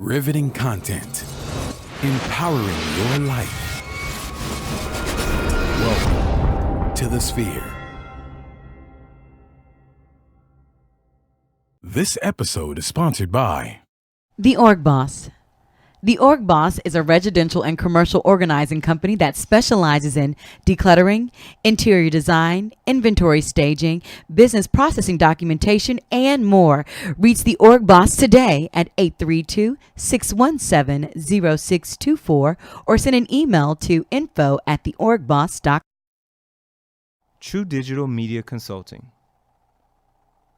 Riveting content. Empowering your life. Welcome to the Sphere. This episode is sponsored by The Org Boss. The Org Boss is a residential and commercial organizing company that specializes in decluttering, interior design, inventory staging, business processing documentation, and more. Reach The Org Boss today at 832-617-0624 or send an email to info@theorgboss.com. True Digital Media Consulting.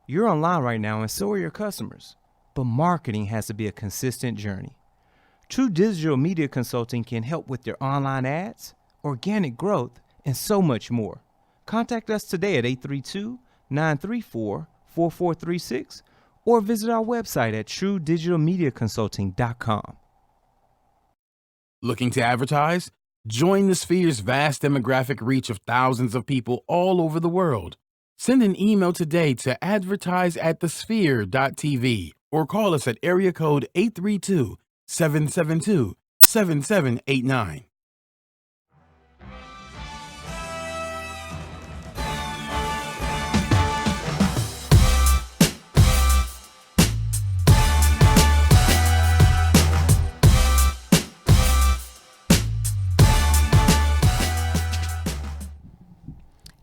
You're online right now and so are your customers, but marketing has to be a consistent journey. True Digital Media Consulting can help with your online ads, organic growth, and so much more. Contact us today at 832-934-4436 or visit our website at truedigitalmediaconsulting.com. Looking to advertise? Join the Sphere's vast demographic reach of thousands of people all over the world. Send an email today to advertise@thesphere.tv or call us at area code 832-772-7789.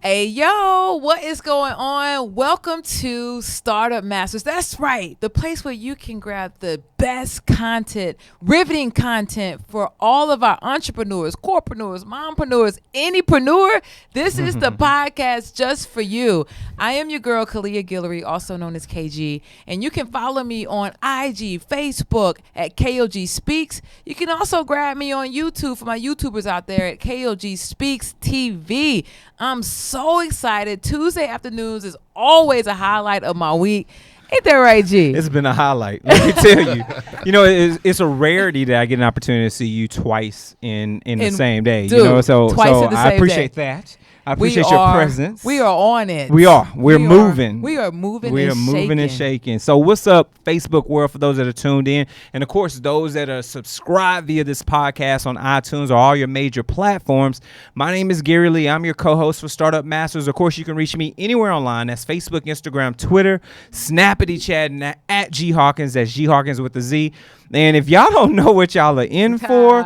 Hey, yo, what is going on? Welcome to Startup Masters. That's right, the place where you can grab the best content, riveting content for all of our entrepreneurs, corpreneurs, mompreneurs, anypreneur. This is the podcast just for you. I am your girl, Kalia Guillory, also known as KG, and you can follow me on IG, Facebook at KOG Speaks. You can also grab me on YouTube for my YouTubers out there at KOG Speaks TV. I'm so excited. Tuesday afternoons is always a highlight of my week. Ain't that right, G? It's been a highlight. Let me tell you. You know, it's a rarity that I get an opportunity to see you twice in the same day. Dude, you know, so I appreciate day. that. I appreciate your presence. We are on it. We're moving. We are moving and shaking. So what's up, Facebook world, for those that are tuned in? And, of course, those that are subscribed via this podcast on iTunes or all your major platforms. My name is Gary Lee. I'm your co-host for Startup Masters. Of course, you can reach me anywhere online. That's Facebook, Instagram, Twitter, Snappity Chatting at G Hawkins. That's G Hawkins with a Z. And if y'all don't know what y'all are in for,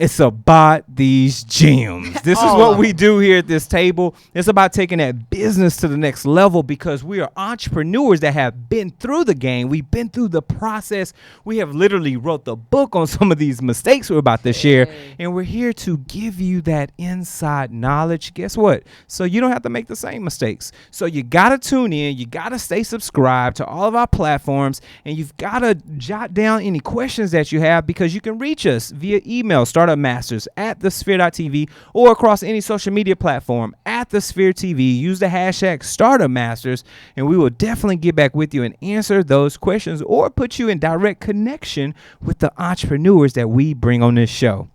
it's about these gems. This is what we do here at this table. It's about taking that business to the next level because we are entrepreneurs that have been through the game. We've been through the process. We have literally wrote the book on some of these mistakes we're about to share. And we're here to give you that inside knowledge. Guess what? So you don't have to make the same mistakes. So you got to tune in. You got to stay subscribed to all of our platforms. And you've got to jot down any questions that you have because you can reach us via email, startupmasters@thesphere.tv, or across any social media platform @thesphere.tv. Use the hashtag startupmasters, and we will definitely get back with you and answer those questions or put you in direct connection with the entrepreneurs that we bring on this show.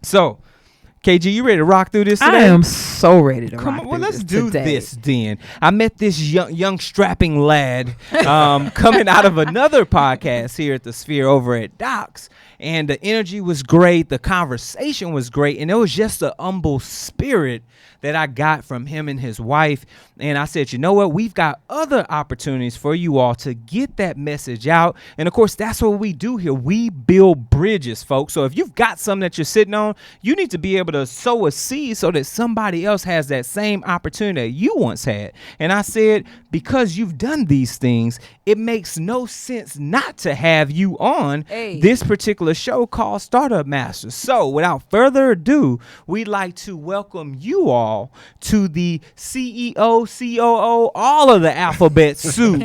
So, KG, you ready to rock through this today? I am so ready to Come rock on, well, through let's this do today. this then. I met this young strapping lad coming out of another podcast here at the Sphere over at Docs, and the energy was great, the conversation was great, and it was just a humble spirit that I got from him and his wife. And I said, you know what? We've got other opportunities for you all to get that message out. And of course, that's what we do here. We build bridges, folks. So if you've got something that you're sitting on, you need to be able to sow a seed so that somebody else has that same opportunity that you once had. And I said, because you've done these things, it makes no sense not to have you on this particular show called Startup Masters. So without further ado, we'd like to welcome you all to the CEO, COO, all of the alphabet soup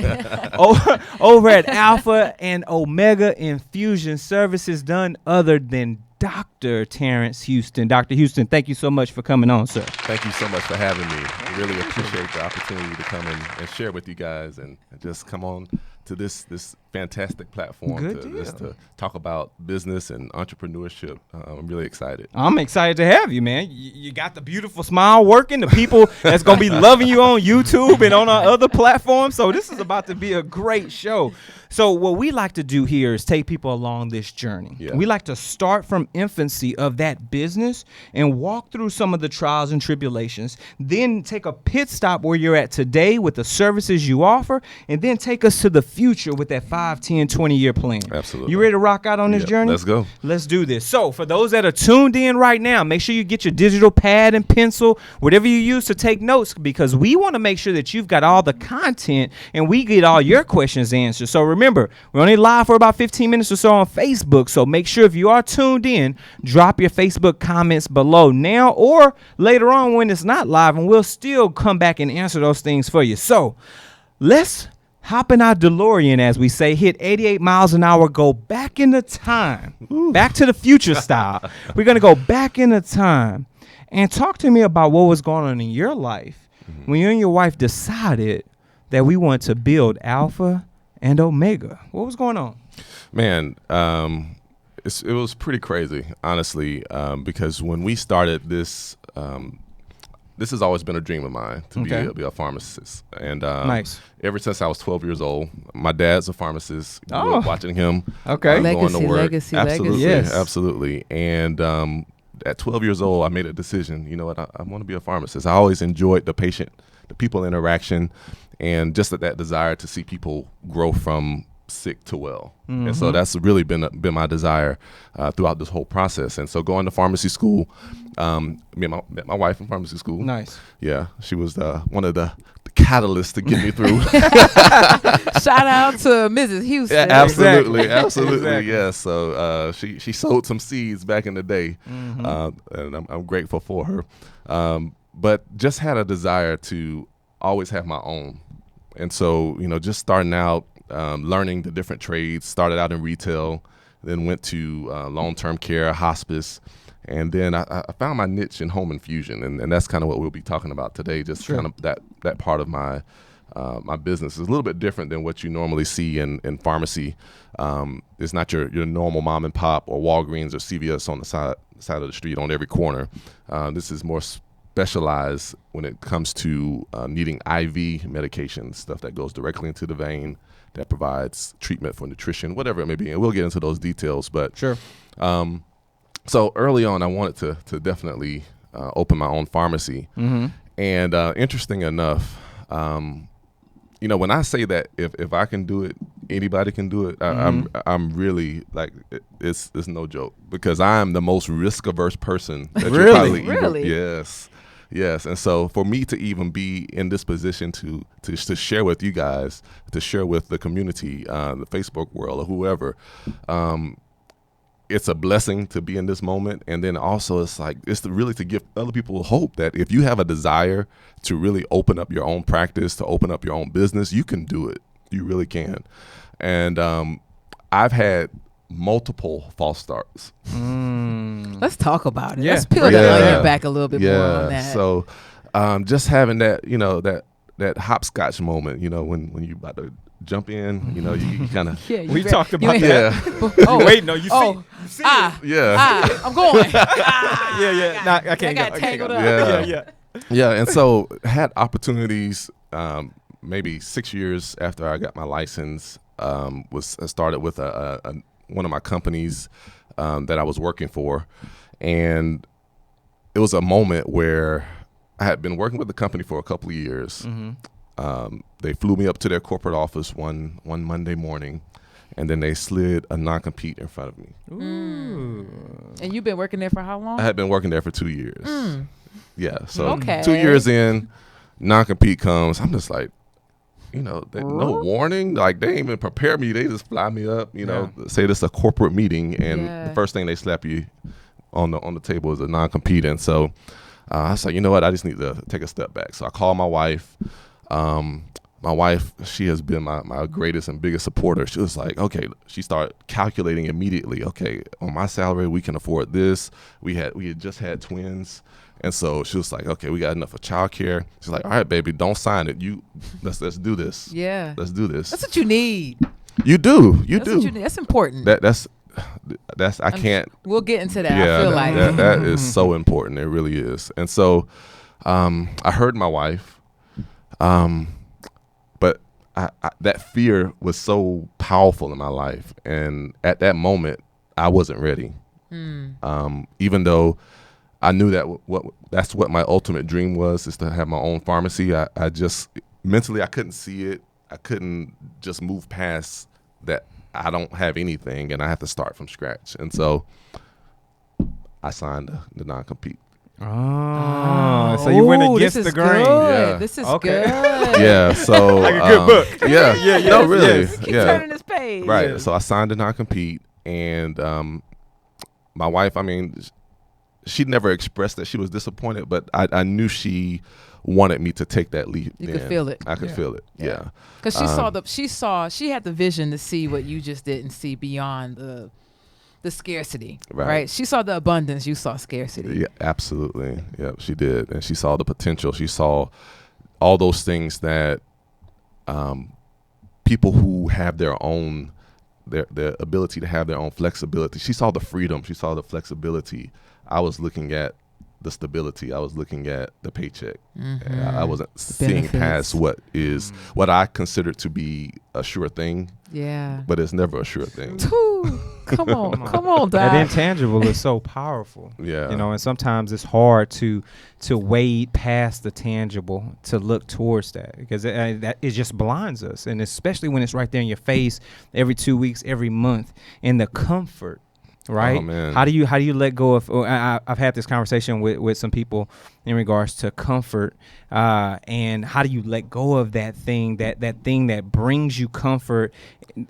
over at Alpha and Omega Infusion Services, none other than Dr. Terrence Houston. Dr. Houston, thank you so much for coming on, sir. Thank you so much for having me. I really appreciate the opportunity to come and share with you guys and just come on to this fantastic platform Good to deal. just to talk about business and entrepreneurship. I'm really excited. I'm excited to have you, man. You got the beautiful smile working, the people that's going to be loving you on YouTube and on our other platforms. So this is about to be a great show. So what we like to do here is take people along this journey. Yeah. We like to start from infancy of that business and walk through some of the trials and tribulations, then take a pit stop where you're at today with the services you offer, and then take us to the future with that 5, 10, 20-year plan. Absolutely. You ready to rock out on this Yep, journey? let's go. Let's do this. So for those that are tuned in right now, make sure you get your digital pad and pencil, whatever you use to take notes, because we want to make sure that you've got all the content and we get all your questions answered. So remember, we're only live for about 15 minutes or so on Facebook. So make sure if you are tuned in, drop your Facebook comments below now or later on when it's not live, and we'll still come back and answer those things for you. So let's hop in our DeLorean, as we say, hit 88 miles an hour, go back into time, back to the future style. We're going to go back into time and talk to me about what was going on in your life when you and your wife decided that we want to build Alpha and Omega. What was going on? Man, it was pretty crazy, honestly, because when we started this, this has always been a dream of mine to be a pharmacist. And Nice. Ever since I was 12 years old, my dad's a pharmacist. Grew up watching him. Okay. Going to work. Legacy. Absolutely, Yes. absolutely. And at 12 years old, I made a decision. You know what? I want to be a pharmacist. I always enjoyed the people interaction, and just that desire to see people grow from sick to well. And so that's really been my desire throughout this whole process. And so going to pharmacy school, me and met my wife in pharmacy school. Nice. Yeah, she was one of the catalysts to get me through. Shout out to Mrs. Houston. Yeah, absolutely, Exactly. absolutely. Exactly. Yeah. So she sowed some seeds back in the day, and I'm grateful for her. But just had a desire to always have my own, and so just starting out, learning the different trades. Started out in retail, then went to long-term care, hospice. And then I found my niche in home infusion, and that's kind of what we'll be talking about today. Just kind of that part of my my business is a little bit different than what you normally see in pharmacy. It's not your normal mom and pop or Walgreens or CVS on the side of the street on every corner. This is more specialized when it comes to needing IV medication, stuff that goes directly into the vein, that provides treatment for nutrition, whatever it may be. And we'll get into those details. But Sure. So early on, I wanted to definitely open my own pharmacy. And interesting enough, when I say that if I can do it, anybody can do it. I'm really like it's no joke, because I am the most risk averse person that you Really? probably Yes. And so for me to even be in this position to share with you guys, to share with the community, the Facebook world or whoever, it's a blessing to be in this moment. And then also it's really to give other people hope that if you have a desire to really open up your own practice, to open up your own business, you can do it. You really can. And I've had multiple false starts. Let's talk about it. Yeah. Let's peel the onion back a little bit more on that. So just having that, that hopscotch moment, when you about to jump in, you kind of Yeah, you We bet. talked You about ain't- that. Oh, Wait, no, you oh, see I'm going. Yeah. Nah, I can't got go. tangled I up. can't go. Yeah. Yeah, and so had opportunities. Maybe 6 years after I got my license, I started with one of my companies that I was working for, and it was a moment where I had been working with the company for a couple of years. They flew me up to their corporate office one Monday morning, and then they slid a non-compete in front of me. And you've been working there for how long? I had been working there for 2 years. Yeah, so Okay. 2 years in, non-compete comes. I'm just like, no warning. Like, they ain't even prepare me. They just fly me up, say this is a corporate meeting, and the first thing they slap you on the table is a non-compete. And so I was like, you know what? I just need to take a step back. So I called my wife. My wife, she has been my greatest and biggest supporter. She was like, okay, she started calculating immediately. Okay, on my salary, we can afford this. We had just had twins. And so she was like, okay, we got enough for childcare. She's like, all right, baby, don't sign it. Let's do this. Yeah. Let's do this. That's what you need. You do. You That's do. what you need. That's important. That's I can't. We'll get into that. Yeah, I feel like that is so important. It really is. And so, I heard my wife, but I that fear was so powerful in my life, and at that moment, I wasn't ready. Even though I knew that that's what my ultimate dream was, is to have my own pharmacy. I just mentally I couldn't see it. I couldn't just move past that. I don't have anything, and I have to start from scratch. And so I signed the non-compete. Oh, so you went against the grain. Good. Yeah. This is Okay. good. Yeah, so Like a good book. Yeah, no, really. yes. Keep Yeah, turning this page. right. So I signed the non-compete, and my wife, I mean, she never expressed that she was disappointed, but I knew she wanted me to take that leap. You could feel it. I could feel it. Yeah. Because she had the vision to see what you just didn't see beyond the scarcity, right? She saw the abundance, you saw scarcity. Yeah, absolutely. Yeah, she did, and she saw the potential. She saw all those things that people who have their own, their ability to have their own flexibility. She saw the freedom. She saw the flexibility. I was looking at the stability. I was looking at the paycheck. I wasn't seeing past what I considered to be a sure thing. Yeah. But it's never a sure thing. Come on, Doc. That intangible is so powerful. Yeah. You know, and sometimes it's hard to wade past the tangible to look towards that, because it just blinds us, and especially when it's right there in your face every 2 weeks, every month, and the comfort. Right? Oh, man. How do you let go of? I've had this conversation with some people in regards to comfort, and how do you let go of that thing that brings you comfort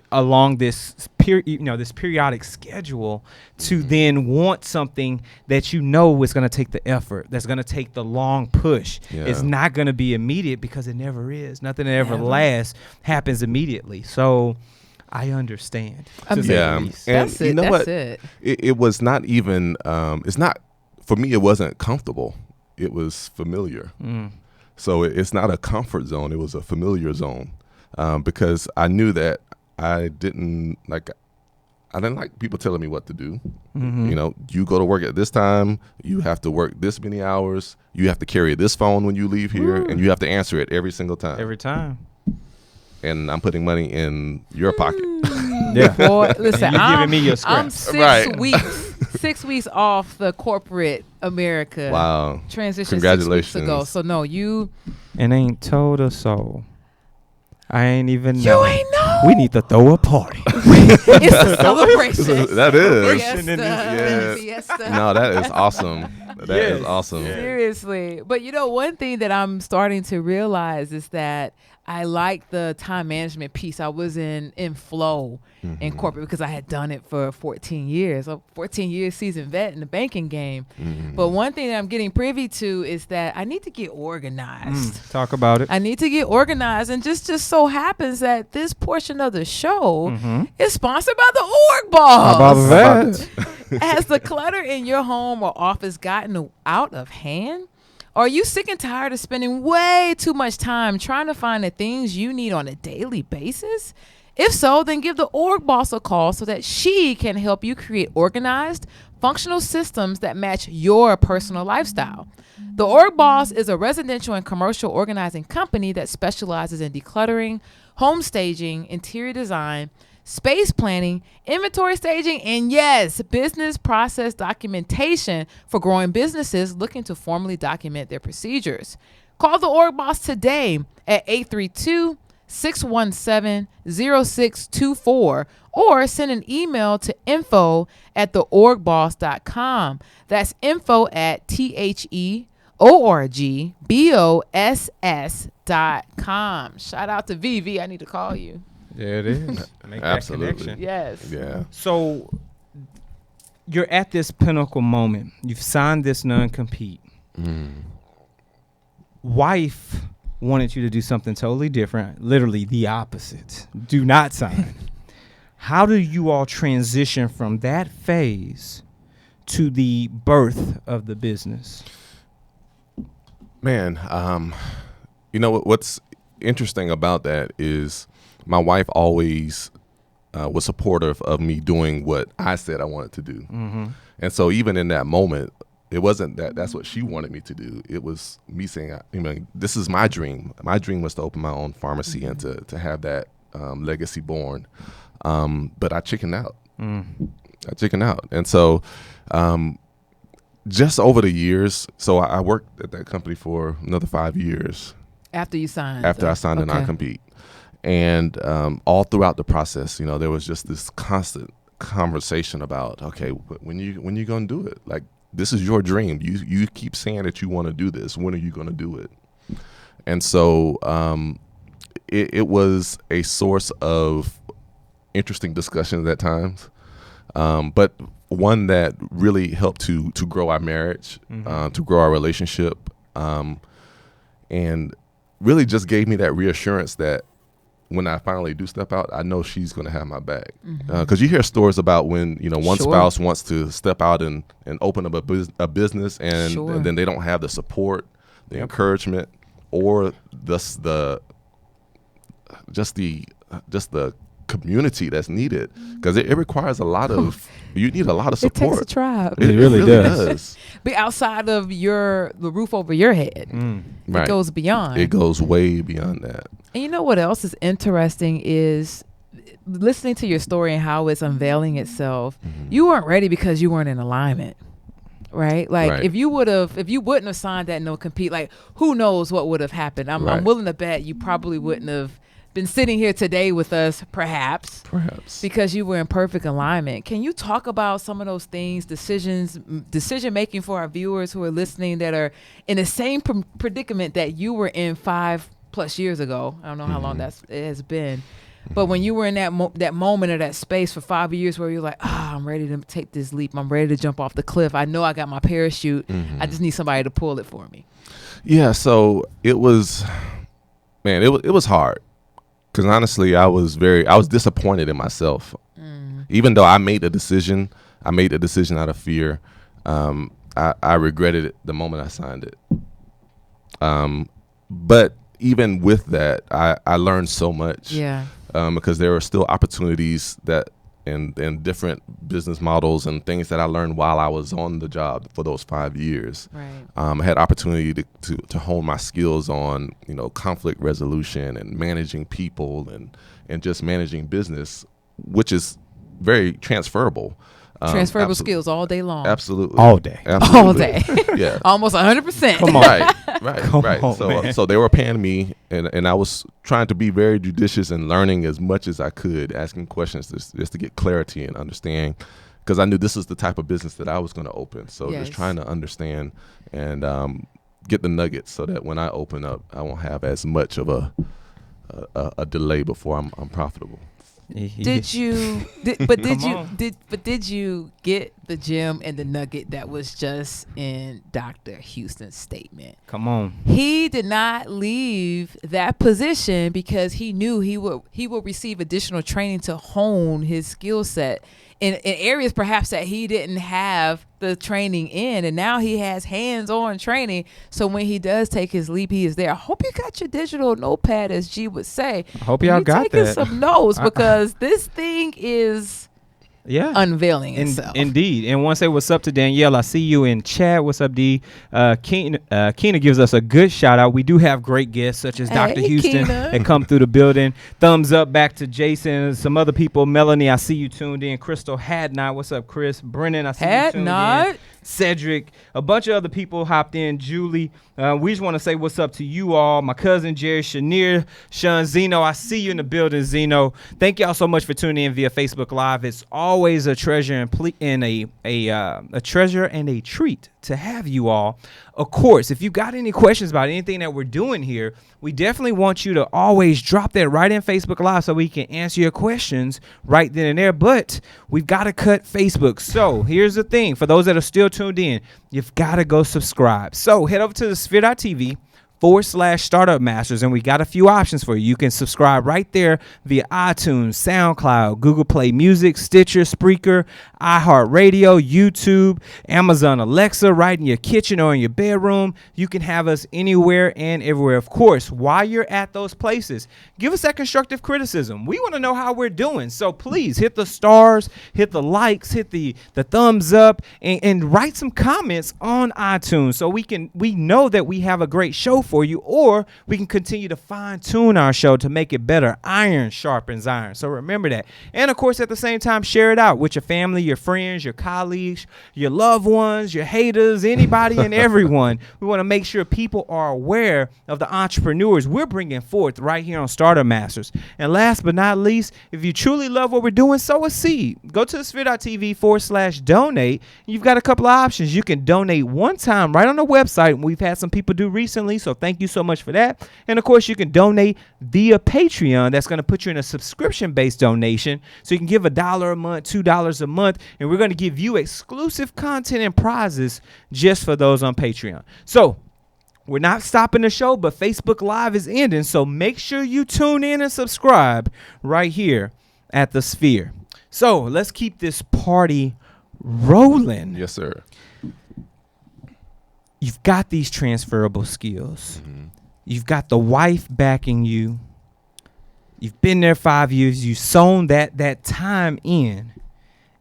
along this this periodic schedule, to then want something that you know is going to take the effort, that's going to take the long push. Yeah. It's not going to be immediate, because it never is. Nothing that ever lasts happens immediately. So I understand. Yeah, and That's you know That's what? it. It was not even. It's not for me. It wasn't comfortable. It was familiar. So it's not a comfort zone. It was a familiar zone, because I knew that I didn't like people telling me what to do. You know, you go to work at this time. You have to work this many hours. You have to carry this phone when you leave here, and you have to answer it every single time. Every time. And I'm putting money in your pocket. Yeah. Boy, listen, You giving me your I'm scraps. 6 weeks off the corporate America. Wow. Transition Congratulations. 6 weeks ago. So no, you And ain't told a soul. I ain't even You know. ain't know. We need to throw a party. It's a celebration. That is. Fiesta. Fiesta. No, that is awesome. That is awesome. Seriously. But you know, one thing that I'm starting to realize is that I like the time management piece. I was in flow in corporate because I had done it for 14 years. A 14 years seasoned vet in the banking game. But one thing that I'm getting privy to is that I need to get organized. Talk about it. I need to get organized, and just so happens that this portion of the show is sponsored by the Org Boss. How about that? Has the clutter in your home or office gotten out of hand? Are you sick and tired of spending way too much time trying to find the things you need on a daily basis? If so, then give the Org Boss a call so that she can help you create organized, functional systems that match your personal lifestyle. The Org Boss is a residential and commercial organizing company that specializes in decluttering, home staging, interior design, space planning, inventory staging, and yes, business process documentation for growing businesses looking to formally document their procedures. Call the Org Boss today at 832-617-0624 or send an email to info@theorgboss.com. That's info@theorgboss.com. Shout out to Vivi. I need to call you. There it is. Make Absolutely. that connection. Yes. Yeah. So you're at this pinnacle moment. You've signed this non-compete. Wife wanted you to do something totally different, literally the opposite. Do not sign. How do you all transition from that phase to the birth of the business? Man, you know what's interesting about that is my wife always was supportive of me doing what I said I wanted to do. And so even in that moment, it wasn't that that's what she wanted me to do. It was me saying, this is my dream. My dream was to open my own pharmacy and to have that legacy born. But I chickened out. And so just over the years, so I worked at that company for another 5 years. After you signed? After I signed the non-compete. And all throughout the process, there was just this constant conversation about, okay, when you gonna do it? Like, this is your dream. You keep saying that you want to do this. When are you gonna do it? And so it was a source of interesting discussions at times, but one that really helped to grow our marriage, to grow our relationship, and really just gave me that reassurance that when I finally do step out, I know she's going to have my back. Because you hear stories about when one spouse wants to step out and open up a business, and then they don't have the support, the encouragement, or just the community that's needed, because it requires a lot of you need a lot of support. It takes a tribe. It really does. Be outside of the roof over your head. It goes beyond. It goes way beyond that. And you know what else is interesting is listening to your story and how it's unveiling itself. You weren't ready because you weren't in alignment. Right? Like if you wouldn't have signed that no compete, like who knows what would have happened. I'm willing to bet you probably wouldn't have been sitting here today with us, perhaps because you were in perfect alignment. Can you talk about some of those things, decision making for our viewers who are listening that are in the same predicament that you were in 5+ years ago? I don't know how long it has been, but when you were in that moment or that space for 5 years where you're like, I'm ready to take this leap. I'm ready to jump off the cliff. I know I got my parachute. I just need somebody to pull it for me. Yeah. So it was hard. Because honestly, I was disappointed in myself. Even though I made the decision out of fear. I regretted it the moment I signed it. But even with that, I learned so much. Yeah. Because there were still opportunities that and different business models and things that I learned while I was on the job for those 5 years. I had opportunity to hone my skills on conflict resolution and managing people and just managing business, which is very transferable. Transferable skills all day long. Absolutely. All day. Absolutely. All day. Yeah. Almost 100%. Come on. Right. On, so they were paying me, and I was trying to be very judicious and learning as much as I could, asking questions just to get clarity and understand, because I knew this is the type of business that I was going to open. So just trying to understand and get the nuggets so that when I open up, I won't have as much of a delay before I'm profitable. Did you get the gem and the nugget that was just in Dr. Houston's statement? Come on. He did not leave that position because he knew he would receive additional training to hone his skill set in areas perhaps that he didn't have the training in, and now he has hands-on training. So when he does take his leap, he is there. I hope you got your digital notepad, as G would say. I hope y'all got taking that. some notes, because this thing is unveiling itself. Indeed. And want to say what's up to Danielle. I see you in chat. What's up, D? Keena gives us a good shout out. We do have great guests such as Dr. Houston that come through the building. Thumbs up back to Jason and some other people. Melanie, I see you tuned in. Crystal Hadnot. What's up, Chris? Brennan, I see you tuned in. Cedric, a bunch of other people hopped in. Julie, we just want to say what's up to you all. My cousin Jerry, Shanier, Sean, Zeno, I see you in the building. Zeno, thank y'all so much for tuning in via Facebook Live. It's always a treasure and a treasure and a treat to have you all. Of course, if you got any questions about anything that we're doing here, we definitely want you to always drop that right in Facebook Live so we can answer your questions right then and there. But we've got to cut Facebook. So here's the thing. For those that are still tuned in, you've got to go subscribe. So head over to the Sphere.tv, Facebook.com/Startup Masters, and we got a few options for you. You can subscribe right there via iTunes, SoundCloud, Google Play Music, Stitcher, Spreaker, iHeartRadio, YouTube, Amazon Alexa, right in your kitchen or in your bedroom. You can have us anywhere and everywhere. Of course, while you're at those places, give us that constructive criticism. We want to know how we're doing. So please hit the stars, hit the likes, hit the thumbs up, and write some comments on iTunes so we know that we have a great show for you, or we can continue to fine tune our show to make it better. Iron sharpens iron. So remember that. And of course, at the same time, share it out with your family, your friends, your colleagues, your loved ones, your haters, anybody and everyone. We want to make sure people are aware of the entrepreneurs we're bringing forth right here on Startup Masters. And last but not least, if you truly love what we're doing, sow a seed. Go to sphere.tv/donate. You've got a couple of options. You can donate one time right on the website. We've had some people do recently, so thank you so much for that. And of course, you can donate via Patreon. That's going to put you in a subscription-based donation. So you can give $1 a month, $2 a month, and we're going to give you exclusive content and prizes just for those on Patreon. So we're not stopping the show, but Facebook Live is ending. So make sure you tune in and subscribe right here at the Sphere. So let's keep this party rolling. Yes, sir. You've got these transferable skills. Mm-hmm. You've got the wife backing you. You've been there 5 years. You've sown that time in.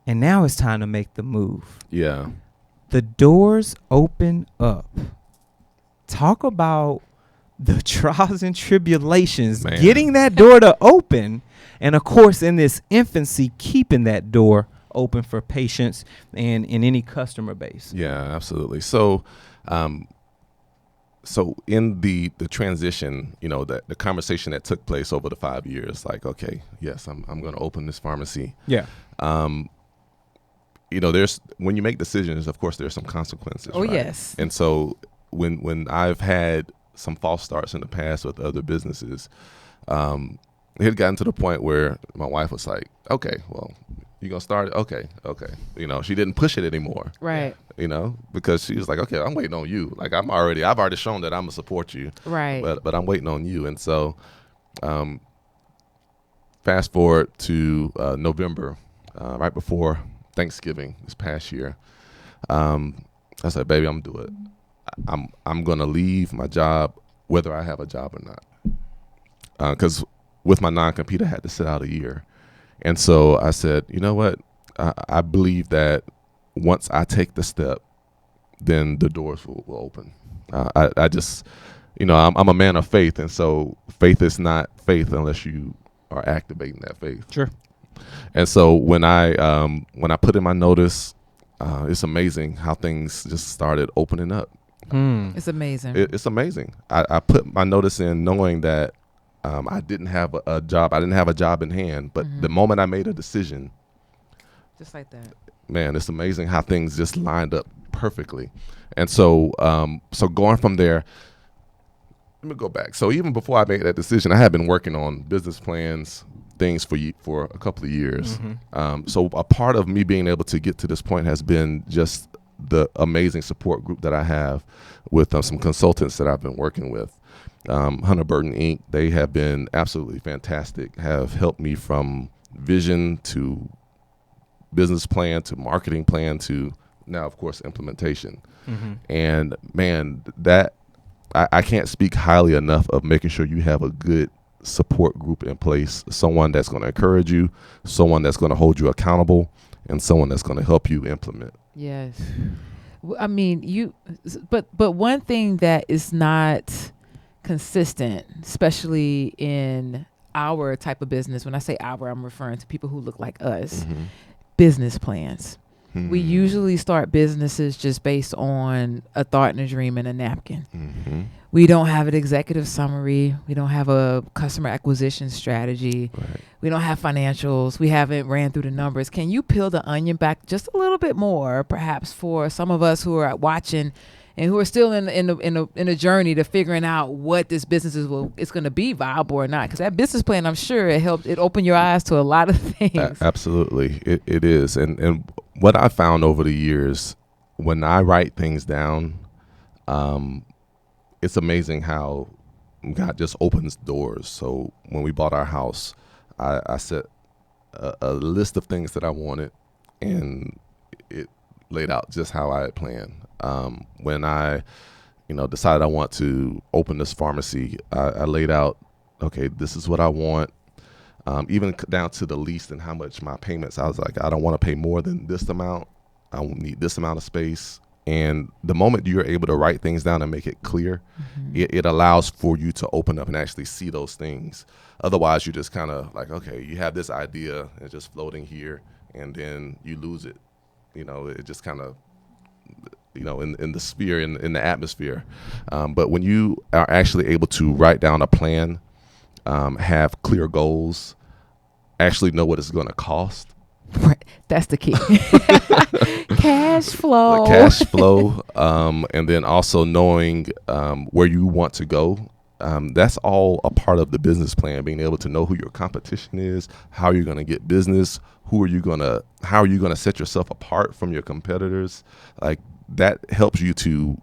And now it's time to make the move. Yeah. The doors open up. Talk about the trials and tribulations, Man. getting that door to open. And of course, in this infancy, keeping that door open for patients and in any customer base. Yeah, absolutely. So, so in the transition, the conversation that took place over the 5 years, like, okay, yes, I'm going to open this pharmacy. Yeah. There's, when you make decisions, of course, there's some consequences. Oh, right? yes. And so when I've had some false starts in the past with other businesses, it had gotten to the point where my wife was like, okay, well, you gonna start it? Okay. She didn't push it anymore. Right. Because she was like, okay, I'm waiting on you. Like I've already shown that I'm gonna support you. Right. But I'm waiting on you. And so, fast forward to November, right before Thanksgiving this past year. I said, baby, I'm gonna do it. I'm gonna leave my job whether I have a job or not. Because with my non-compete, I had to sit out a year. And so I said, you know what? I believe that once I take the step, then the doors will open. I just, I'm a man of faith. And so faith is not faith unless you are activating that faith. Sure. And so when I put in my notice, it's amazing how things just started opening up. It's amazing. It's amazing. I put my notice in knowing that I didn't have a job. I didn't have a job in hand. But the moment I made a decision, just like that, man, it's amazing how things just lined up perfectly. And so, so going from there, let me go back. So even before I made that decision, I had been working on business plans, things for a couple of years. So a part of me being able to get to this point has been just the amazing support group that I have with some consultants that I've been working with. Hunter Burton Inc., they have been absolutely fantastic, have helped me from vision to business plan to marketing plan to now, of course, implementation. And man, that I can't speak highly enough of making sure you have a good support group in place, someone that's going to encourage you, someone that's going to hold you accountable, and someone that's going to help you implement. Yes. I mean, but one thing that is not consistent, especially in our type of business, when I say our, I'm referring to people who look like us, business plans. We usually start businesses just based on a thought and a dream and a napkin. We don't have an executive summary. We don't have a customer acquisition strategy. Right. We don't have financials. We haven't ran through the numbers. Can you peel the onion back just a little bit more, perhaps for some of us who are watching and who are still in a journey to figuring out what this business is going to be viable or not? Because that business plan, I'm sure it opened your eyes to a lot of things. Absolutely, it is. And what I found over the years, when I write things down, it's amazing how God just opens doors. So when we bought our house, I set a list of things that I wanted, and it laid out just how I had planned. When I, decided I want to open this pharmacy, I laid out, okay, this is what I want. Even down to the lease and how much my payments. I was like, I don't want to pay more than this amount. I need this amount of space. And the moment you're able to write things down and make it clear, it allows for you to open up and actually see those things. Otherwise, you just kind of like, okay, you have this idea and it's just floating here, and then you lose it. It just kind of, in the sphere, in the atmosphere. But when you are actually able to write down a plan, have clear goals, actually know what it's going to cost. Right. That's the key. Cash flow. The cash flow, and then also knowing where you want to go. That's all a part of the business plan, being able to know who your competition is, how you're going to get business, how are you going to set yourself apart from your competitors. Like, that helps you to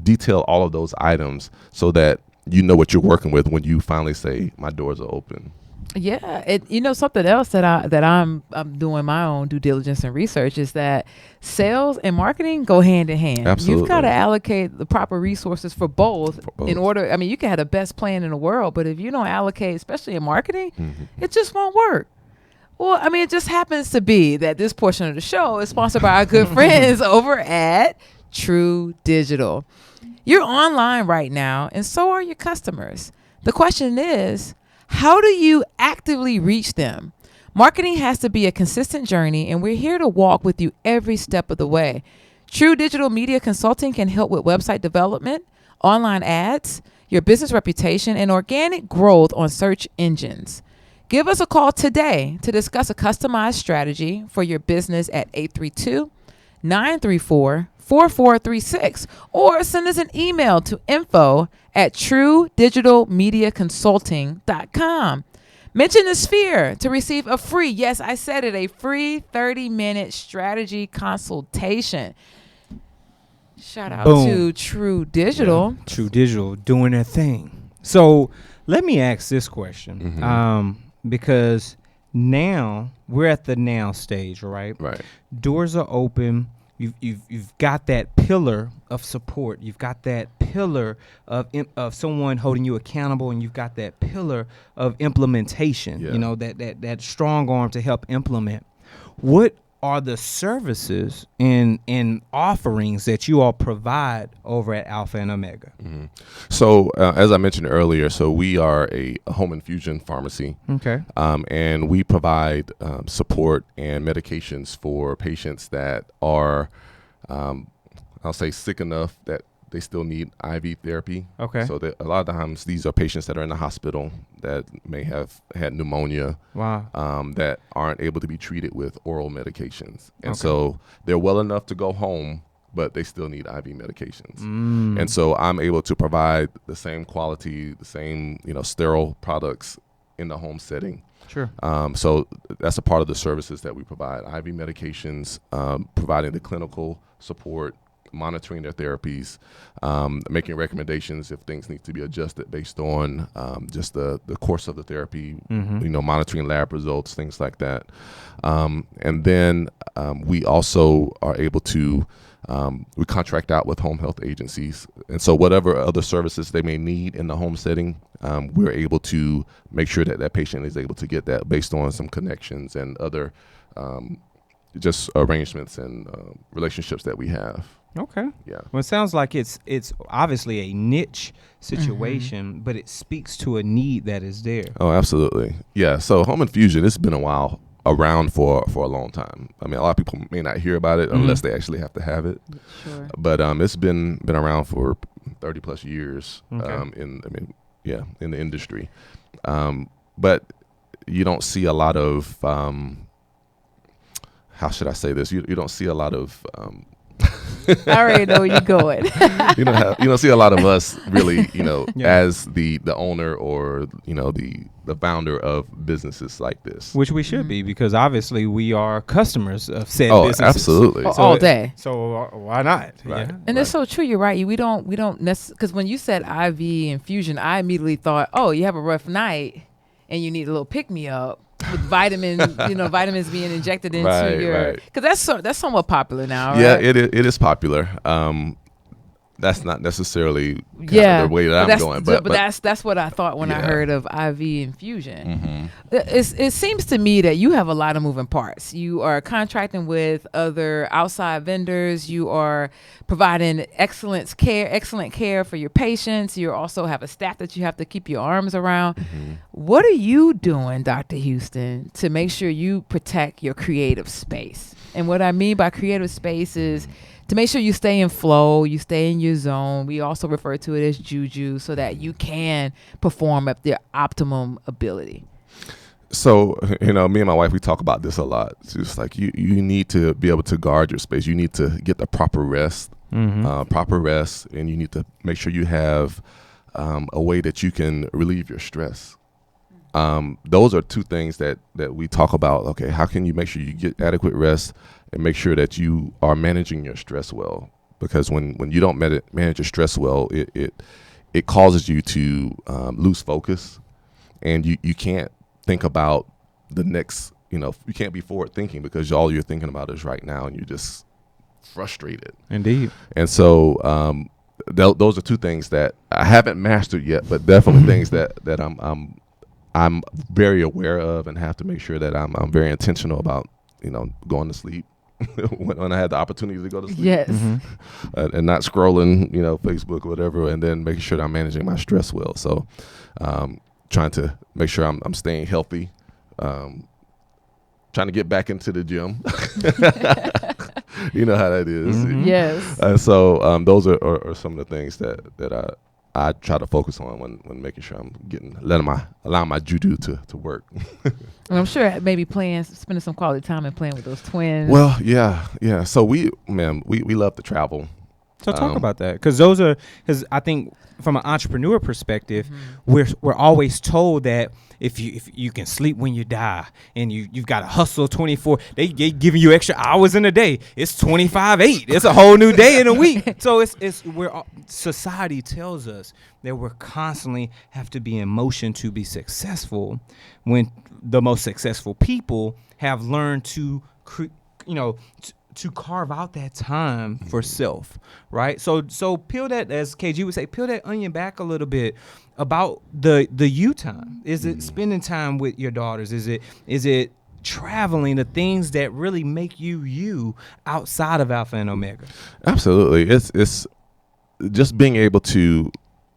detail all of those items so that you know what you're working with when you finally say, my doors are open. Yeah, something else that I'm doing my own due diligence and research is that sales and marketing go hand in hand. Absolutely. You've got to allocate the proper resources for both. In order. I mean, you can have the best plan in the world, but if you don't allocate, especially in marketing, it just won't work. Well, I mean, it just happens to be that this portion of the show is sponsored by our good friends over at True Digital. You're online right now, and so are your customers. The question is, how do you actively reach them? Marketing has to be a consistent journey, and we're here to walk with you every step of the way. True Digital Media Consulting can help with website development, online ads, your business reputation, and organic growth on search engines. Give us a call today to discuss a customized strategy for your business at 832-934-4436, or send us an email to info@truedigitalmediaconsulting.com. Mention the Sphere to receive a free, yes, I said it, a free 30-minute strategy consultation. Shout out to True Digital. Yeah. True Digital doing their thing. So let me ask this question, because now we're at the now stage, right? Right. Doors are open. You've got that pillar of support. You've got that pillar of someone holding you accountable, and you've got that pillar of implementation. Yeah. That strong arm to help implement. What are the services and offerings that you all provide over at Alpha and Omega? So as I mentioned earlier, so we are a home infusion pharmacy. Okay. And we provide support and medications for patients that are, I'll say, sick enough that they still need IV therapy. Okay. So that a lot of times these are patients that are in the hospital that may have had pneumonia. Wow. That aren't able to be treated with oral medications. And Okay. so they're well enough to go home, but they still need IV medications. And so I'm able to provide the same quality, the same, sterile products in the home setting. Sure. So that's a part of the services that we provide: IV medications, providing the clinical support, monitoring their therapies, making recommendations if things need to be adjusted based on just the course of the therapy, monitoring lab results, things like that. And then we also are able to, we contract out with home health agencies. And so whatever other services they may need in the home setting, we're able to make sure that that patient is able to get that based on some connections and other just arrangements and relationships that we have. Okay. Yeah. Well, it sounds like it's obviously a niche situation, but it speaks to a need that is there. Oh, absolutely. Yeah. So home infusion, it's been a while around for a long time. I mean, a lot of people may not hear about it unless they actually have to have it. Sure. But it's been around for 30 plus years Okay. in the industry. But you don't see a lot of how should I say this? You don't see a lot of I already know where you're going. You don't see a lot of us really, Yeah. as the owner or the founder of businesses like this. Which we should be, because obviously we are customers of said Oh, businesses. absolutely. All day. So why not? Right. Yeah. And that's so true. You're right. We don't because when you said IV infusion, I immediately thought, oh, you have a rough night and you need a little pick me up with vitamins being injected into Right, your, right. because that's somewhat popular now, right? Yeah, it is popular. That's not necessarily the way that I'm going, but that's what I thought when I Yeah. heard of IV infusion. Mhm. It seems to me that you have a lot of moving parts. You are contracting with other outside vendors. You are providing excellent care for your patients. You also have a staff that you have to keep your arms around. What are you doing, Dr. Houston, to make sure you protect your creative space? And what I mean by creative space is to make sure you stay in flow, you stay in your zone. We also refer to it as juju, so that you can perform at their optimum ability. So, me and my wife, we talk about this a lot. It's just like you need to be able to guard your space. You need to get the proper rest, and you need to make sure you have a way that you can relieve your stress. Those are two things that we talk about. Okay, how can you make sure you get adequate rest and make sure that you are managing your stress well? Because when you don't manage your stress well, it causes you to lose focus, and you can't think about the next. You can't be forward thinking because all you're thinking about is right now, and you're just frustrated. Indeed. And so those are two things that I haven't mastered yet, but definitely things that I'm very aware of and have to make sure that I'm very intentional about, going to sleep when I had the opportunity to go to sleep. Yes. And not scrolling, Facebook or whatever, and then making sure that I'm managing my stress well. So trying to make sure I'm staying healthy, trying to get back into the gym. You know how that is. Yes. And so those are some of the things that I try to focus on when making sure I'm allowing my juju to work. And I'm sure maybe spending some quality time and playing with those twins. Well, yeah. So we love to travel. So talk about that, because I think from an entrepreneur perspective, we're always told that if you can sleep when you die, and you've got to hustle 24, they giving you extra hours in a day. It's 25/8. It's a whole new day in a week. So society tells us that we're constantly have to be in motion to be successful, when the most successful people have learned to to carve out that time for self, right? So peel that, as KG would say, peel that onion back a little bit about the you time. Is it spending time with your daughters? Is it traveling, the things that really make you outside of Alpha and Omega? Absolutely. It's just being able to,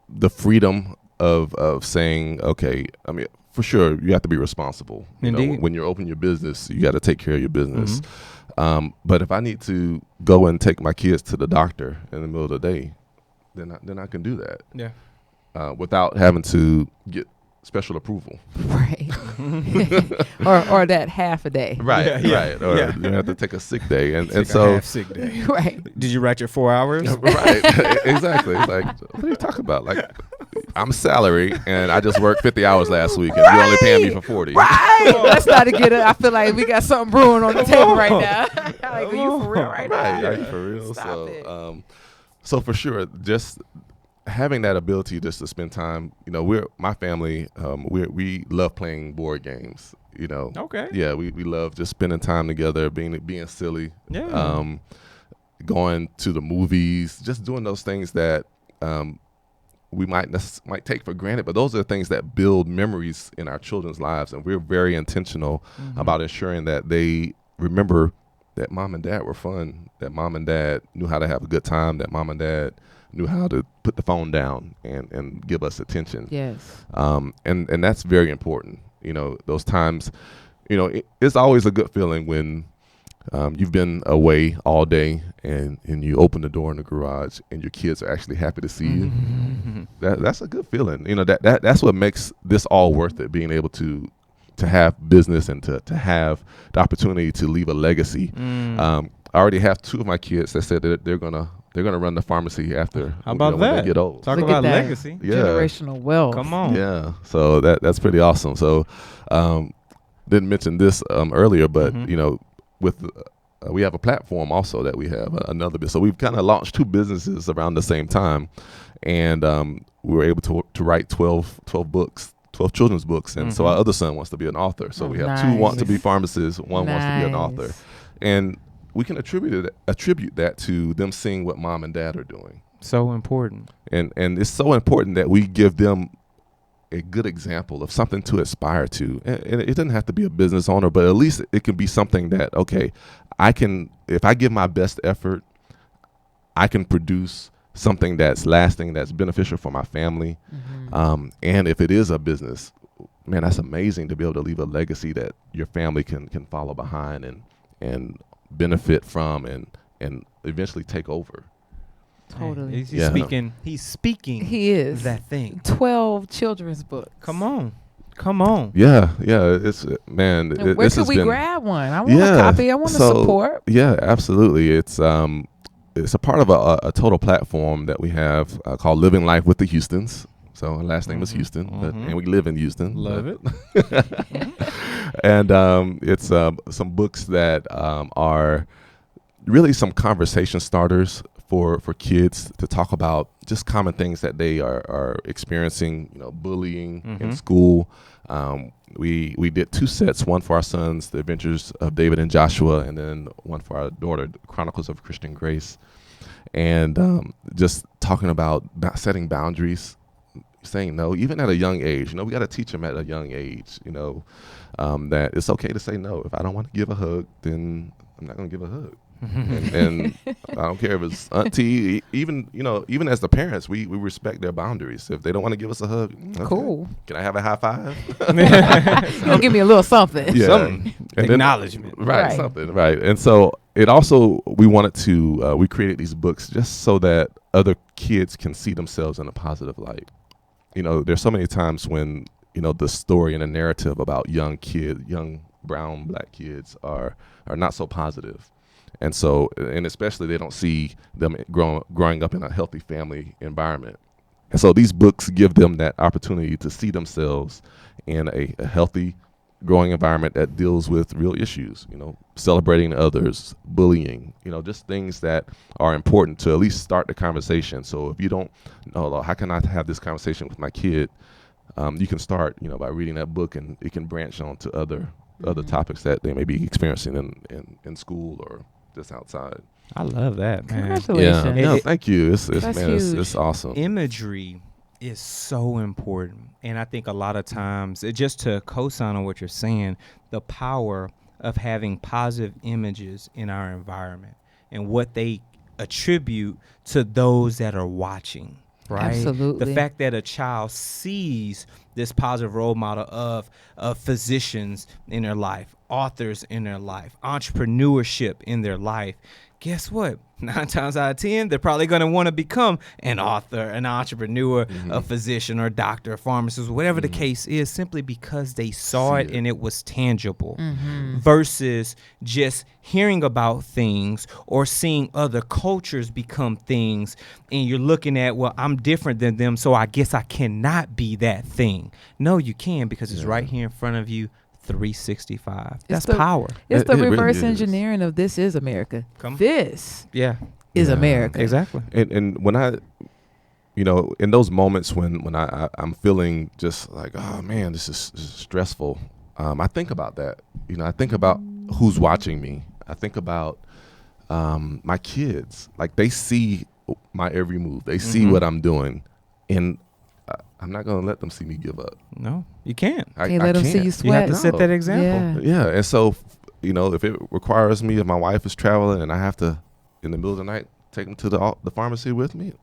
the freedom of saying, okay, I mean, for sure, you have to be responsible. Indeed. When you're opening your business, you got to take care of your business. But if I need to go and take my kids to the doctor in the middle of the day, then I can do that. Yeah. Without having to get special approval. Right. or that half a day. Right. Or you have to take a sick day, and so half sick day. Right. Did you write your 4 hours? right, exactly. It's like, what are you talking about? Like, I'm salary, and I just worked 50 hours last week, and you're only paying me for 40. Right. Let's not get it. I feel like we got something brewing on the table right now. Like, are you for real right now? Right, for real. Stop it. So for sure, just having that ability just to spend time. My family, we love playing board games. Okay. Yeah, we love just spending time together, being silly. Yeah. Going to the movies, just doing those things that we might take for granted, but those are the things that build memories in our children's lives, and we're very intentional about ensuring that they remember that mom and dad were fun, that mom and dad knew how to have a good time, that mom and dad knew how to put the phone down and give us attention. Yes. And that's very important. Those times, it's always a good feeling when you've been away all day and you open the door in the garage and your kids are actually happy to see you. That's a good feeling. That's what makes this all worth it, being able to have business and to have the opportunity to leave a legacy. I already have 2 of my kids that said that they're gonna run the pharmacy after. How about when that? they get old. Talk Look at about that. legacy. Yeah. Generational wealth. Come on. Yeah, so that's pretty awesome. So, didn't mention this earlier, but with we have a platform also that we have another business. So we've kind of launched 2 businesses around the same time, and we were able to write 12 books. 12 children's books, and so our other son wants to be an author. So we have 2 want to be pharmacists, one wants to be an author, and we can attribute that to them seeing what mom and dad are doing. So important. And it's so important that we give them a good example of something to aspire to. And it doesn't have to be a business owner, but at least it can be something that, okay, if I give my best effort, I can produce something that's lasting, that's beneficial for my family. And if it is a business, man, that's amazing to be able to leave a legacy that your family can follow behind and benefit from and eventually take over. Totally. He's speaking. He's speaking. He is. That thing. 12 children's books. Come on. Yeah. It's man. And where this can has we been, grab one? I want a copy. I want to support. Yeah, absolutely. It's a part of a total platform that we have called Living Life with the Houstons. So our last name is Houston, and we live in Houston. Love it. And it's some books that are really some conversation starters for kids to talk about just common things that they are experiencing, bullying in school. We did 2 sets, one for our sons, The Adventures of David and Joshua, and then one for our daughter, Chronicles of Christian Grace. And just talking about setting boundaries, saying no, even at a young age. We got to teach them at a young age, that it's okay to say no. If I don't want to give a hug, then I'm not going to give a hug. and I don't care if it's auntie, even as the parents, we respect their boundaries. If they don't want to give us a hug, okay. Cool. Can I have a high five? You'll give me a little something. Yeah. Something. And Acknowledgement. Right, something, right. And so it also, we wanted to, we created these books just so that other kids can see themselves in a positive light. There's so many times when, the story and the narrative about young brown, black kids are not so positive. And so, and especially they don't see them growing up in a healthy family environment. And so these books give them that opportunity to see themselves in a healthy, growing environment that deals with real issues, celebrating others, bullying, just things that are important to at least start the conversation. So if you don't know, how can I have this conversation with my kid? You can start, by reading that book, and it can branch on to other topics that they may be experiencing in school or just outside. I love that, man. Congratulations. Yeah, no, thank you. It's huge. awesome. Imagery is so important, and I think a lot of times, just to co-sign on what you're saying, the power of having positive images in our environment and what they attribute to those that are watching. Right? Absolutely. The fact that a child sees this positive role model of physicians in their life, authors in their life, entrepreneurship in their life, guess what? 9 times out of 10, they're probably going to want to become an author, an entrepreneur, a physician or doctor, a pharmacist, whatever the case is, simply because they saw it and it was tangible, versus just hearing about things or seeing other cultures become things. And you're looking at, well, I'm different than them, so I guess I cannot be that thing. No, you can, because it's right here in front of you. 365. That's power. It's the It really reverse is. engineering of this is America. Come. This Yeah, is America. exactly. And when I, in those moments when I'm feeling just like, oh man, this is stressful, I think about that. I think about who's watching me. I think about my kids. Like, they see my every move. They see what I'm doing, and I'm not gonna let them see me give up. No, you can't. Can't let them see you You sweat. have to set that example. Yeah, and so if it requires me, if my wife is traveling and I have to, in the middle of the night, take them to the pharmacy with me,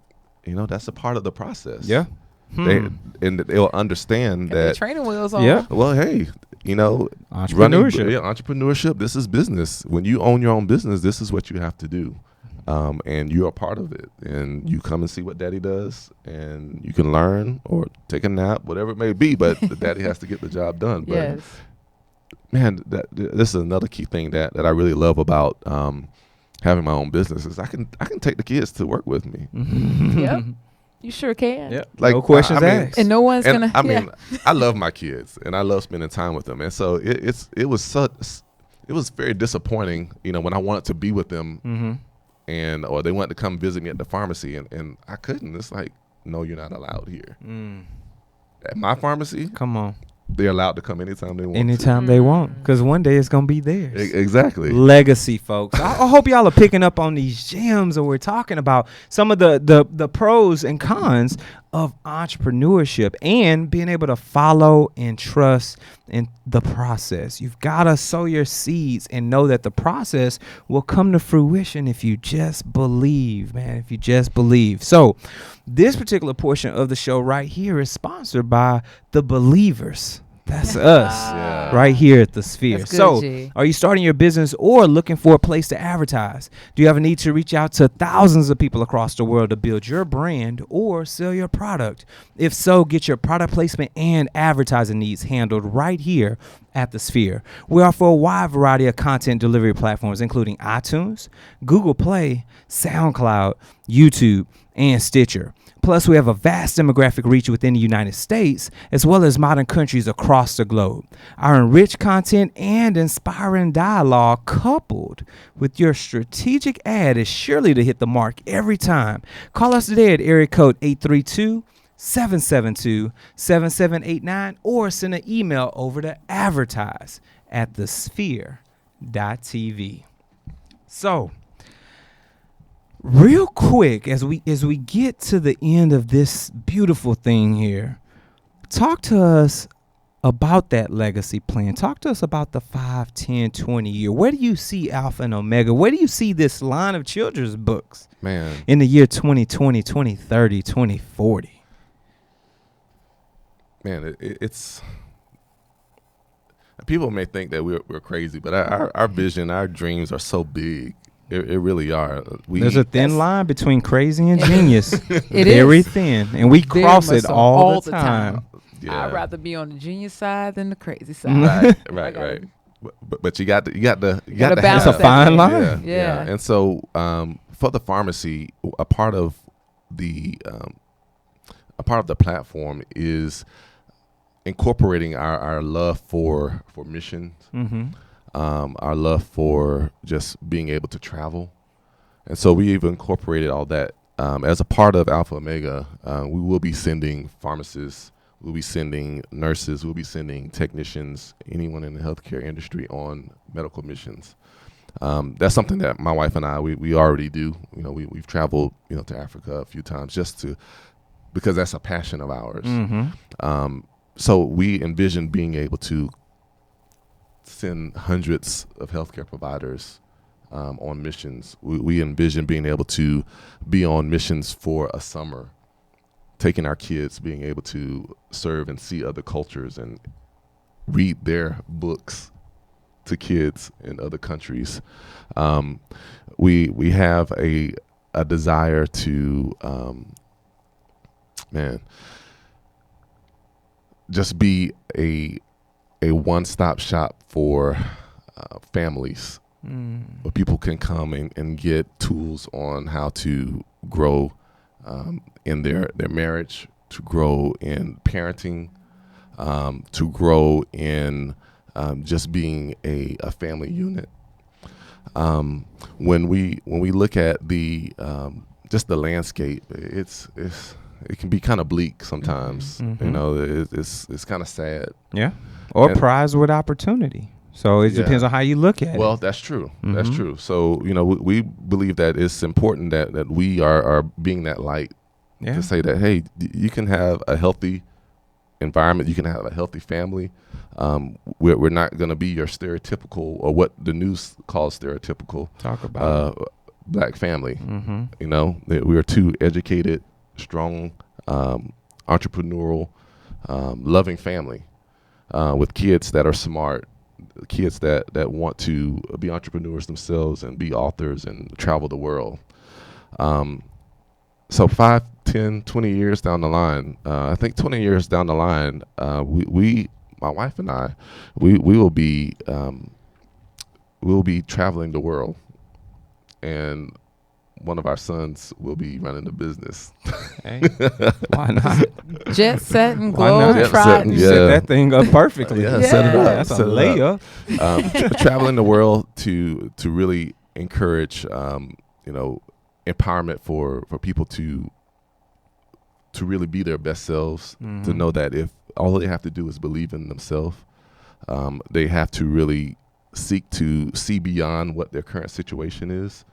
that's a part of the process. Yeah. They'll understand Got the that. training wheels on. Yeah. Well, hey, Entrepreneurship. Entrepreneurship. This is business. When you own your own business, this is what you have to do. And you're a part of it, and you come and see what daddy does, and you can learn or take a nap, whatever it may be, but the daddy has to get the job done. But Yes. man, this is another key thing that I really love about having my own business is I can take the kids to work with me. Yep. You sure can. Yep. Like, No questions I mean, asked. And no one's And gonna. I mean, I love my kids and I love spending time with them. And so it was very disappointing, when I wanted to be with them or they wanted to come visit me at the pharmacy and I couldn't. It's like, no, you're not allowed here. At my pharmacy, Come on. they're allowed to come anytime they want Anytime they want, because one day it's gonna be theirs. Exactly. Legacy, folks. I hope y'all are picking up on these gems that we're talking about. Some of the pros and cons of entrepreneurship and being able to follow and trust in the process. You've got to sow your seeds and know that the process will come to fruition if you just believe, man. If you just believe. So this particular portion of the show right here is sponsored by the Believers. That's us right here at the Sphere. That's good, So G. are you starting your business or looking for a place to advertise? Do you have a need to reach out to thousands of people across the world to build your brand or sell your product? If so, get your product placement and advertising needs handled right here at the Sphere. We offer a wide variety of content delivery platforms, including iTunes, Google Play, SoundCloud, YouTube, and Stitcher. Plus, we have a vast demographic reach within the United States, as well as modern countries across the globe. Our enriched content and inspiring dialogue, coupled with your strategic ad, is surely to hit the mark every time. Call us today at area code 832-772-7789 or send an email over to advertise@thesphere.tv. So, real quick, as we get to the end of this beautiful thing here, talk to us about that legacy plan. Talk to us about the 5, 10, 20 year. Where do you see Alpha and Omega? Where do you see this line of children's books in the year 2020, 2030, 2040? Man, it's people may think that we're crazy, but our vision, our dreams are so big. It really are. There's a thin line between crazy and genius. It Very is. thin. And we Very cross much it so, all the time. Yeah. I'd rather be on the genius side than the crazy side. Right. But you got to gotta have balance It's a fine line. Yeah, Yeah. And so for the pharmacy, a part of the platform is incorporating our love for missions, our love for just being able to travel, and so we've incorporated all that as a part of Alpha Omega. We will be sending pharmacists, we'll be sending nurses, we'll be sending technicians, anyone in the healthcare industry on medical missions. That's something that my wife and I we already do. We've traveled to Africa a few times because that's a passion of ours. So we envision being able to send hundreds of healthcare providers on missions. We envision being able to be on missions for a summer, taking our kids, being able to serve and see other cultures and read their books to kids in other countries. We have a desire to just be a one-stop shop for families, where people can come and get tools on how to grow in their marriage, to grow in parenting, to grow in just being a family unit. When we look at the just the landscape, it can be kind of bleak sometimes. It's kind of sad. Yeah. Or prized with opportunity. So it depends on how you look at it. Well, that's true. That's true. So, we believe that it's important that we are being that light to say that, hey, you can have a healthy environment. You can have a healthy family. We're not going to be your stereotypical, or what the news calls stereotypical, talk about black family. We are two educated, strong, entrepreneurial, loving family with kids that are smart, kids that want to be entrepreneurs themselves and be authors and travel the world. So 5, 10, 20 years down the line, I think 20 years down the line, we my wife and I, we will be traveling the world and one of our sons will be running the business. Hey, why not? Jet setting, Why not? globe Jet trotting. setting, You set that thing up perfectly. Yeah, set it up. That's a set it up. layup. Traveling the world to really encourage, empowerment for people to really be their best selves, to know that if all they have to do is believe in themselves, they have to really seek to see beyond what their current situation is.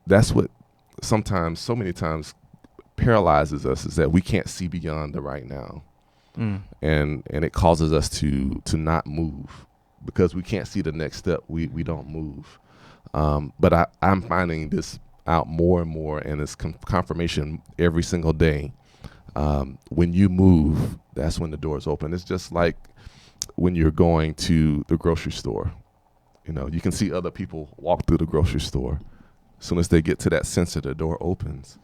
That's what so many times paralyzes us, is that we can't see beyond the right now. And it causes us to not move because we can't see the next step. We don't move. But I'm finding this out more and more, and it's confirmation every single day. When you move, that's when the doors open. It's just like when you're going to the grocery store. You can see other people walk through the grocery store. As soon as they get to that sensor, the door opens.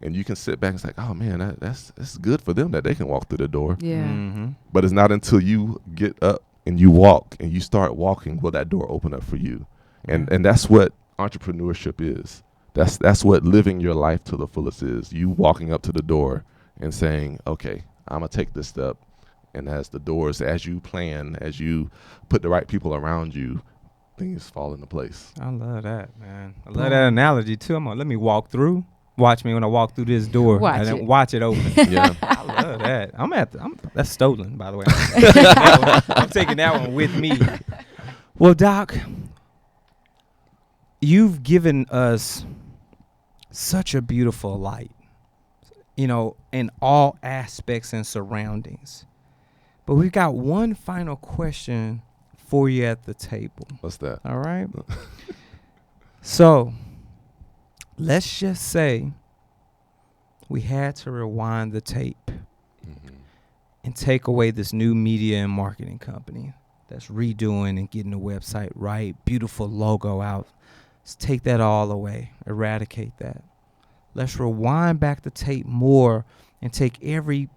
And you can sit back and say, oh, man, that's good for them that they can walk through the door. Yeah. But it's not until you get up and you walk and you start walking will that door open up for you. And that's what entrepreneurship is. That's what living your life to the fullest is. You walking up to the door and saying, okay, I'm going to take this step. And as you plan, as you put the right people around you, things fall into place. I love that, man. I love that analogy, too. Let me walk through. Watch me when I walk through this door. Watch it open. Yeah. I love that. That's stolen, by the way. I'm taking that one with me. Well, Doc, you've given us such a beautiful light, in all aspects and surroundings. But we've got one final question for you at the table. What's that? All right. So let's just say we had to rewind the tape and take away this new media and marketing company that's redoing and getting the website right, beautiful logo out. Let's take that all away, eradicate that. Let's rewind back the tape more and take every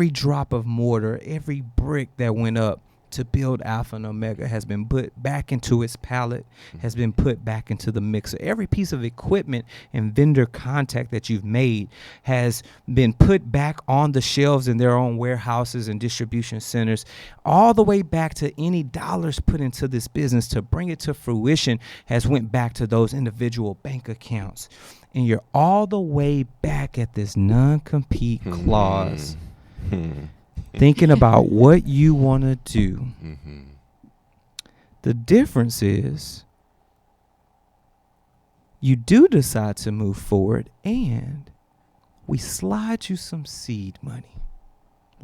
drop of mortar, every brick that went up to build Alpha and Omega has been put back into its pallet, has been put back into the mixer. Every piece of equipment and vendor contact that you've made has been put back on the shelves in their own warehouses and distribution centers, all the way back to any dollars put into this business to bring it to fruition has went back to those individual bank accounts. And you're all the way back at this non-compete clause. Thinking about what you want to do. The difference is you do decide to move forward and we slide you some seed money.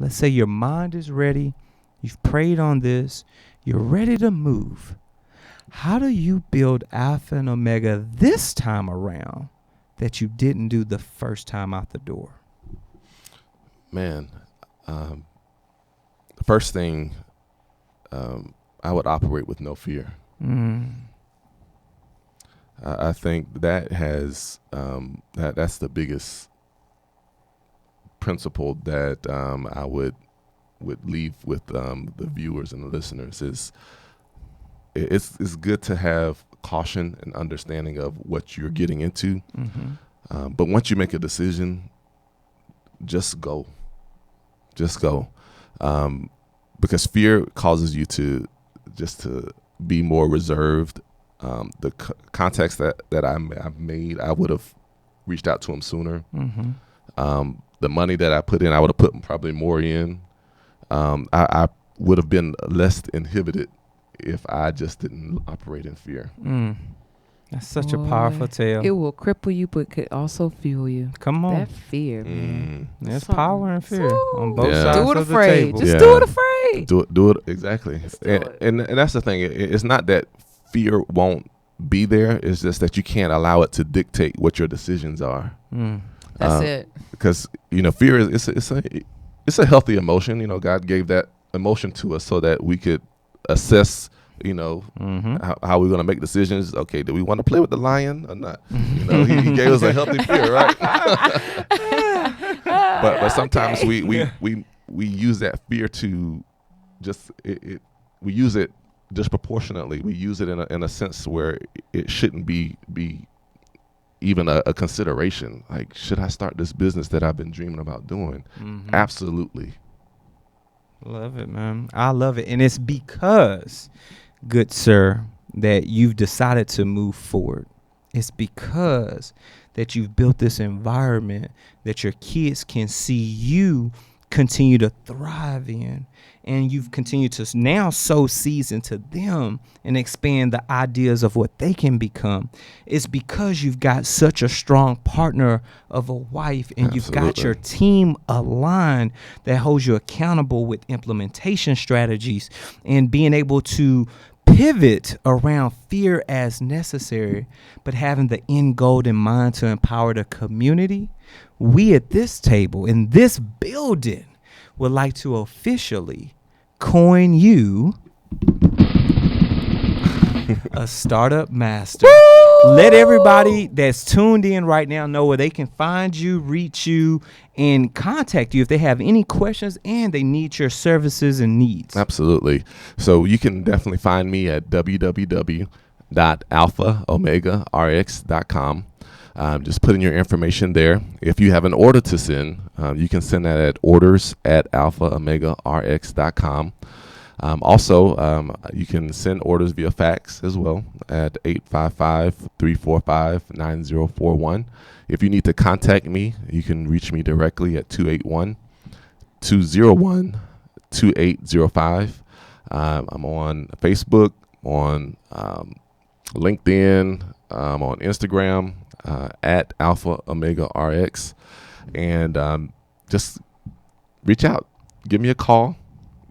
Let's say your mind is ready. You've prayed on this. You're ready to move. How do you build Alpha and Omega this time around that you didn't do the first time out the door? Man, the first thing, I would operate with no fear. I think that has that's the biggest principle that I would leave with the viewers and the listeners is it's good to have caution and understanding of what you're getting into. But once you make a decision, just go. Because fear causes you to be more reserved. The contacts that I've made, I would have reached out to them sooner. The money that I put in, I would have put probably more in. I would have been less inhibited if I just didn't operate in fear. That's such a powerful tale. It will cripple you, but could also fuel you. Come on. That fear, man. There's power and fear on both Yeah. sides Do it of the afraid. table. Just Yeah. do it afraid. Do it exactly. And that's the thing. It's not that fear won't be there. It's just that you can't allow it to dictate what your decisions are. That's it. Because fear is it's a healthy emotion. God gave that emotion to us so that we could assess. How we're going to make decisions. Okay, do we want to play with the lion or not? He gave us a healthy fear, right? but sometimes we use that fear to just we use it disproportionately. We use it in a sense where it shouldn't be even a consideration. Like, should I start this business that I've been dreaming about doing? Absolutely. Love it, man. I love it. And it's because, good sir, that you've decided to move forward. It's because that you've built this environment that your kids can see you continue to thrive in. And you've continued to now sow seeds into them and expand the ideas of what they can become. It's because you've got such a strong partner of a wife, and you've got your team aligned that holds you accountable with implementation strategies and being able to pivot around fear as necessary, but having the end goal in mind to empower the community. We at this table in this building would like to officially coin you a startup master. Let everybody that's tuned in right now know where they can find you, reach you, and contact you if they have any questions and they need your services and needs. Absolutely. So you can definitely find me at www.alphaomegarx.com. Just put in your information there. If you have an order to send, you can send that at orders@alphaomegarx.com. Also, you can send orders via fax as well at 855-345-9041. If you need to contact me, you can reach me directly at 281-201-2805. I'm on Facebook, on LinkedIn, on Instagram, at Alpha Omega RX, and just reach out, give me a call,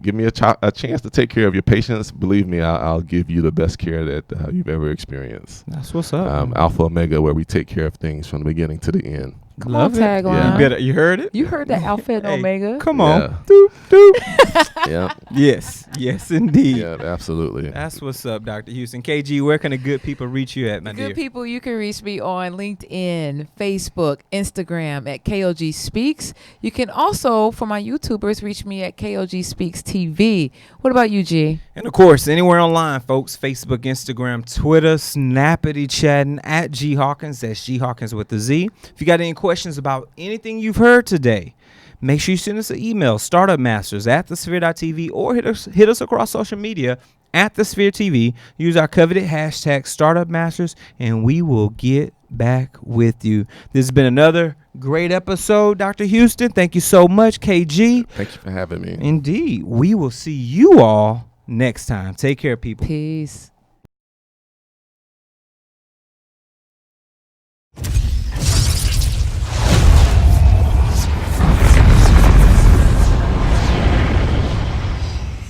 give me a chance to take care of your patients. Believe me, I'll give you the best care that you've ever experienced. That's what's up. Alpha Omega, where we take care of things from the beginning to the end. Come on, tagline. Yeah. You heard it? You heard that Alpha and Omega. Come on. Yeah. Doop, doop. Yeah. Yes, indeed. Yeah, absolutely. That's what's up, Dr. Houston. KG, where can the good people reach you at, my dear? Good people, you can reach me on LinkedIn, Facebook, Instagram at KOG Speaks. You can also, for my YouTubers, reach me at KOG Speaks TV. What about you, G? And of course, anywhere online, folks, Facebook, Instagram, Twitter, snappity chatting at G Hawkins. That's G Hawkins with the Z. If you got any questions about anything you've heard today, make sure you send us an email, startupmasters@thesphere.tv, or hit us across social media at the Sphere TV. Use our coveted hashtag StartupMasters, and we will get back with you. This has been another great episode, Dr. Houston. Thank you so much, KG. Thank you for having me. Indeed. We will see you all next time. Take care, people. Peace.